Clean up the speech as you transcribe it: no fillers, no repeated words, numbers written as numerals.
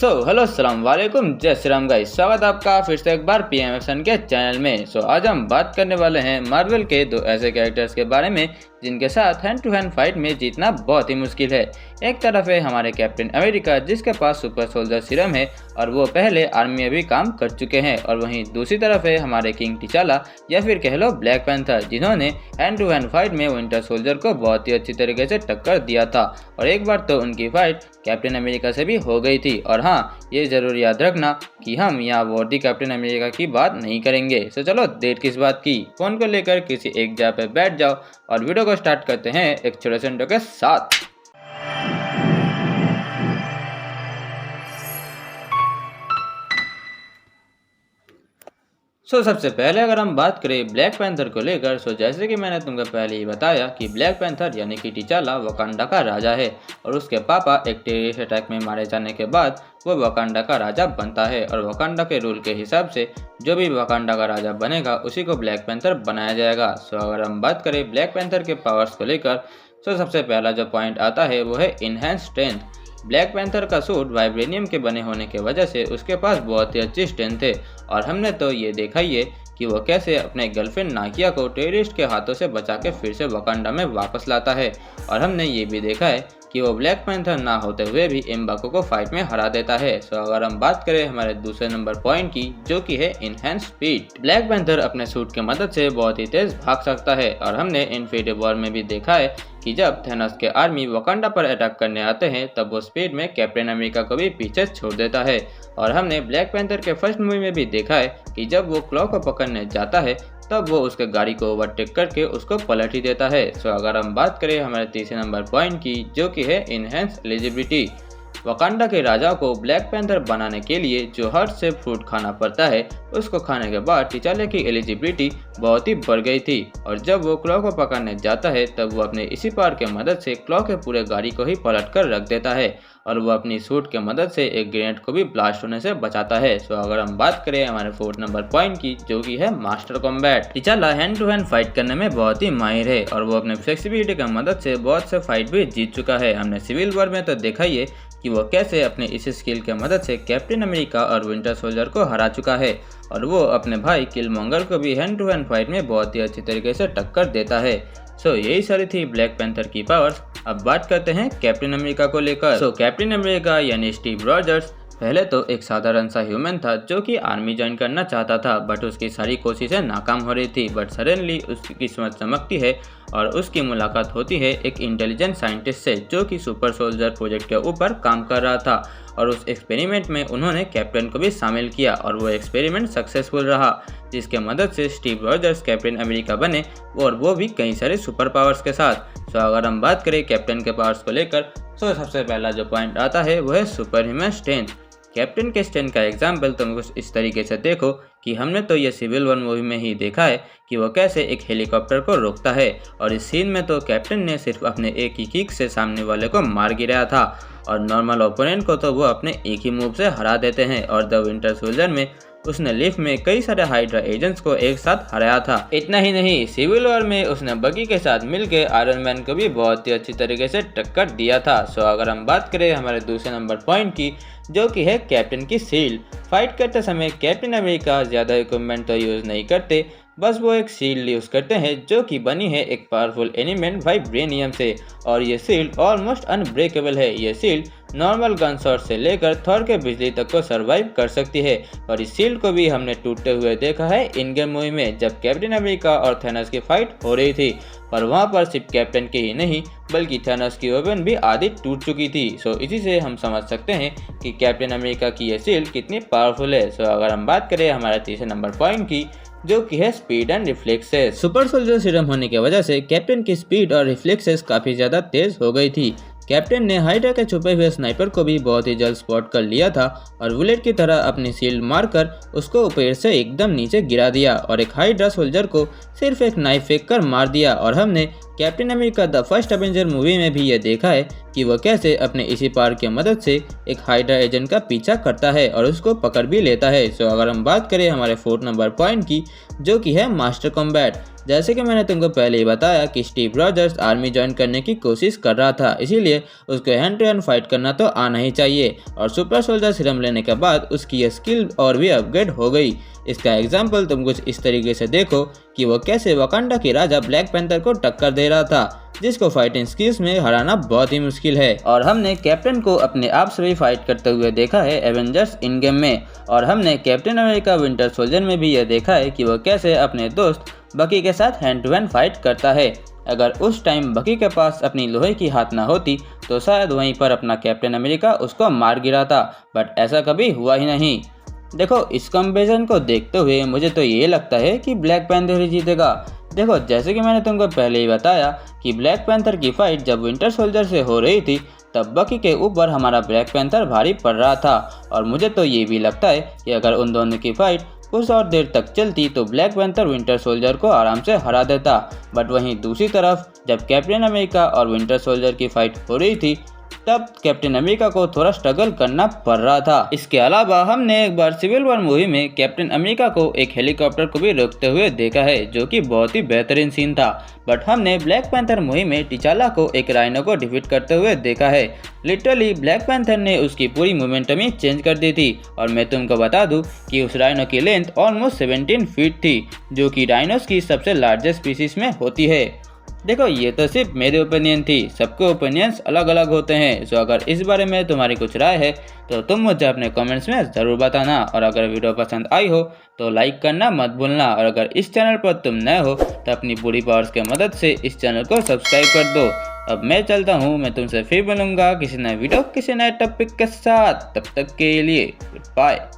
Hello अस्सलाम वालेकुम, जय श्री राम गाइस। स्वागत है आपका फिर से एक बार पीएम एक्शन के चैनल में। आज हम बात करने वाले हैं मार्वल के दो ऐसे कैरेक्टर्स के बारे में जिनके साथ हैंड टू हैंड फाइट में जीतना बहुत ही मुश्किल है। एक तरफ है हमारे कैप्टन अमेरिका जिसके पास सुपर सोल्जर सीरम है और वो पहले आर्मी में भी काम कर चुके हैं, और वहीं दूसरी तरफ है हमारे किंग टिचाला या फिर कह लो ब्लैक पैंथर, जिन्होंने हैंड टू हैंड फाइट में विंटर सोल्जर को बहुत ही अच्छी तरीके से टक्कर दिया था और एक बार तो उनकी फाइट कैप्टन अमेरिका से भी हो गई थी। और हाँ, ये जरूर याद रखना कि हम यहाँ वर्दी कैप्टन अमेरिका की बात नहीं करेंगे। चलो देर किस बात की, फोन को लेकर किसी एक जगह पे बैठ जाओ और वीडियो को स्टार्ट करते हैं एक छोटे से इंट्रो के साथ। सबसे पहले अगर हम बात करें ब्लैक पैंथर को लेकर, जैसे कि मैंने तुमको पहले ही बताया कि ब्लैक पैंथर यानी कि टिचाला वकांडा का राजा है और उसके पापा एक टेररिस्ट अटैक में मारे जाने के बाद वो वकांडा का राजा बनता है और वकांडा के रूल के हिसाब से जो भी वकांडा का राजा बनेगा उसी को ब्लैक पैंथर बनाया जाएगा। अगर हम बात करें ब्लैक पैंथर के पावर्स को लेकर, सबसे पहला जो पॉइंट आता है वो है इनहेंस स्ट्रेंथ। ब्लैक पैंथर का सूट वाइब्रेनियम के बने होने की वजह से उसके पास बहुत ही अच्छी स्ट्रेंथ है और हमने तो ये देखा ही है कि वो कैसे अपने गर्लफ्रेंड नाकिया को टेररिस्ट के हाथों से बचा के फिर से वकांडा में वापस लाता है। और हमने ये भी देखा है कि वो ब्लैक पैंथर ना होते हुए भी एम्बाको को फाइट में हरा देता है। अगर हम बात करें हमारे दूसरे नंबर पॉइंट की, जो कि है इनहेंस स्पीड। ब्लैक पैंथर अपने सूट की मदद से बहुत ही तेज भाग सकता है और हमने इन्फिनिटी वॉर में भी देखा है कि जब थैनोस के आर्मी वकांडा पर अटैक करने आते हैं तब वो स्पीड में कैप्टन अमेरिका को भी पीछे छोड़ देता है। और हमने ब्लैक पैंथर के फर्स्ट मूवी में भी देखा है कि जब वो क्लॉ को पकड़ने जाता है तब वो उसके गाड़ी को ओवरटेक करके उसको पलट ही देता है। अगर हम बात करें हमारे तीसरे नंबर पॉइंट की, जो कि है इनहेंस एलिजिबिलिटी। वकांडा के राजा को ब्लैक पैंथर बनाने के लिए जो हर्ट से फ्रूट खाना पड़ता है उसको खाने के बाद टिचाले की एलिजिबिलिटी बहुत ही बढ़ गई थी और जब वो क्लॉ को पकड़ने जाता है तब वो अपने इसी पावर के मदद से क्लॉ के पूरे गाड़ी को ही पलट कर रख देता है और वो अपनी सूट के मदद से एक ग्रेनेड को भी ब्लास्ट होने से बचाता है। अगर हम बात करें हमारे फोर्थ नंबर पॉइंट की, जो कि है मास्टर कॉम्बैट। टिचाला हैंड टू हैंड फाइट करने में बहुत ही माहिर है और वो अपने फ्लेक्सिबिलिटी की मदद से बहुत से फाइट भी जीत चुका है। हमने सिविल वॉर में तो देखा ही है कि वो कैसे अपने इस स्किल के मदद से कैप्टन अमेरिका और विंटर सोल्जर को हरा चुका है और वो अपने भाई किलमॉन्गर को भी हैंड टू हैंड फाइट में बहुत ही अच्छी तरीके से टक्कर देता है। यही सारी थी ब्लैक पैंथर की पावर्स। अब बात करते हैं कैप्टन अमेरिका को लेकर। कैप्टन अमेरिका यानी स्टीव रॉजर्स पहले तो एक साधारण सा ह्यूमन था जो कि आर्मी ज्वाइन करना चाहता था, बट उसकी सारी कोशिशें नाकाम हो रही थी। बट सडनली उसकी किस्मत चमकती है और उसकी मुलाकात होती है एक इंटेलिजेंट साइंटिस्ट से जो कि सुपर सोल्जर प्रोजेक्ट के ऊपर काम कर रहा था और उस एक्सपेरिमेंट में उन्होंने कैप्टन को भी शामिल किया और वो एक्सपेरिमेंट सक्सेसफुल रहा, जिसके मदद से स्टीव रॉजर्स कैप्टन अमेरिका बने और वो भी कई सारे सुपर पावर्स के साथ। अगर हम बात करें कैप्टन के पावर्स को लेकर, सबसे पहला जो पॉइंट आता है वो है सुपर ह्यूमन स्ट्रेंथ। कैप्टन के स्ट्रेंथ का एग्जाम्पल तुम कुछ इस तरीके से देखो कि हमने तो ये सिविल वॉर मूवी में ही देखा है कि वो कैसे एक हेलीकॉप्टर को रोकता है और इस सीन में तो कैप्टन ने सिर्फ अपने एक ही किक से सामने वाले को मार गिराया था और नॉर्मल ओपोनेंट को तो वो अपने एक ही मूव से हरा देते हैं। और द विंटर सोल्जर में उसने लिफ्ट में कई सारे हाइड्रा एजेंट्स को एक साथ हराया था। इतना ही नहीं, सिविल वॉर में उसने बगी के साथ मिलकर आयरन मैन को भी बहुत ही अच्छी तरीके से टक्कर दिया था। अगर हम बात करें हमारे दूसरे नंबर पॉइंट की, जो कि है कैप्टन की शील्ड। फाइट करते समय कैप्टन अमेरिका ज़्यादा इक्विपमेंट तो यूज़ नहीं करते, बस वो एक शील्ड यूज़ करते हैं जो कि बनी है एक पावरफुल एलिमेंट वाइब्रेनियम से और ये शील्ड ऑलमोस्ट अनब्रेकेबल है। ये शील्ड नॉर्मल गन शॉट से लेकर थॉर के बिजली तक को सरवाइव कर सकती है और इस शील्ड को भी हमने टूटते हुए देखा है इन गेम मूवी में जब कैप्टन अमेरिका और थैनोस की फाइट हो रही थी और वहाँ पर सिर्फ कैप्टन की ही नहीं बल्कि थैनोस की वेपन भी आधी टूट चुकी थी। इसी से हम समझ सकते हैं कि कैप्टन अमेरिका की ये शील्ड कितनी पावरफुल है। अगर हम बात करें हमारे तीसरे नंबर पॉइंट की, जो कि है speed and reflexes. Super soldier serum होने की वजह से कैप्टन की स्पीड और रिफ्लेक्सेस काफी ज्यादा तेज हो गई थी। कैप्टन ने हाइड्रा के छुपे हुए स्नाइपर को भी बहुत ही जल्द स्पॉट कर लिया था और बुलेट की तरह अपनी शील्ड मारकर उसको ऊपर से एकदम नीचे गिरा दिया और एक हाइड्रा सोल्जर को सिर्फ एक नाइफ फेंक कर मार दिया। और हमने captain America the first Avenger movie में भी यह देखा है कि वह कैसे अपने इसी पावर की मदद से एक हाइड्रा एजेंट का पीछा करता है और उसको पकड़ भी लेता है। सो अगर हम बात करें हमारे 4 नंबर पॉइंट की, जो कि है मास्टर कॉम्बैट। जैसे कि मैंने तुमको पहले ही बताया कि स्टीव रॉजर्स आर्मी ज्वाइन करने की कोशिश कर रहा था, इसीलिए उसको हैंड टू हैंड फाइट करना तो आना ही चाहिए। और सुपर सोल्जर सीरम लेने के बाद उसकी यह स्किल और भी अपग्रेड हो गई। इसका एग्जाम्पल तुम कुछ इस तरीके से देखो कि वो कैसे वकांडा के राजा ब्लैक पैंथर को टक्कर दे रहा था, जिसको फाइटिंग स्किल्स में हराना बहुत ही मुश्किल है। और हमने कैप्टन को अपने आप से भी फाइट करते हुए देखा है एवेंजर्स इन गेम में, और हमने कैप्टन अमेरिका विंटर सोल्जर में भी यह देखा है कि वह कैसे अपने दोस्त बकी के साथ हैंड टू हैंड फाइट करता है। अगर उस टाइम बकी के पास अपनी लोहे की हाथ ना होती तो शायद वहीं पर अपना कैप्टन अमेरिका उसको मार गिराता, बट ऐसा कभी हुआ ही नहीं। देखो, इस कंपैरिजन को देखते हुए मुझे तो ये लगता है कि ब्लैक पैंथर ही जीतेगा। देखो, जैसे कि मैंने तुमको पहले ही बताया कि ब्लैक पैंथर की फाइट जब विंटर सोल्जर से हो रही थी तब बकी के ऊपर हमारा ब्लैक पैंथर भारी पड़ रहा था, और मुझे तो ये भी लगता है कि अगर उन दोनों की फाइट कुछ और देर तक चलती तो ब्लैक पैंथर विंटर सोल्जर को आराम से हरा देता। बट वहीं दूसरी तरफ जब कैप्टन अमेरिका और विंटर सोल्जर की फाइट हो रही थी तब कैप्टन अमेरिका को थोड़ा स्ट्रगल करना पड़ रहा था। इसके अलावा हमने एक बार सिविल वॉर मूवी में कैप्टन अमेरिका को एक हेलीकॉप्टर को भी रोकते हुए देखा है, जो कि बहुत ही बेहतरीन सीन था। बट हमने ब्लैक पैंथर मूवी में टिचाला को एक राइनो को डिफीट करते हुए देखा है। लिटरली ब्लैक पैंथर ने उसकी पूरी मोमेंटम ही चेंज कर दी थी। और मैं तुमको बता दूं कि उस राइनो की लेंथ ऑलमोस्ट 17 फीट थी, जो कि राइनोस की सबसे लार्जेस्ट स्पीसीज में होती है। देखो, ये तो सिर्फ मेरी ओपिनियन थी, सबके ओपिनियंस अलग अलग होते हैं। सो अगर इस बारे में तुम्हारी कुछ राय है तो तुम मुझे अपने कमेंट्स में ज़रूर बताना। और अगर वीडियो पसंद आई हो तो लाइक करना मत भूलना। और अगर इस चैनल पर तुम नए हो तो अपनी पूरी पावर्स की मदद से इस चैनल को सब्सक्राइब कर दो। अब मैं चलता हूँ, मैं तुमसे फिर मिलूंगा किसी नए वीडियो किसी नए टॉपिक के साथ। तब तक के लिए गुड बाय।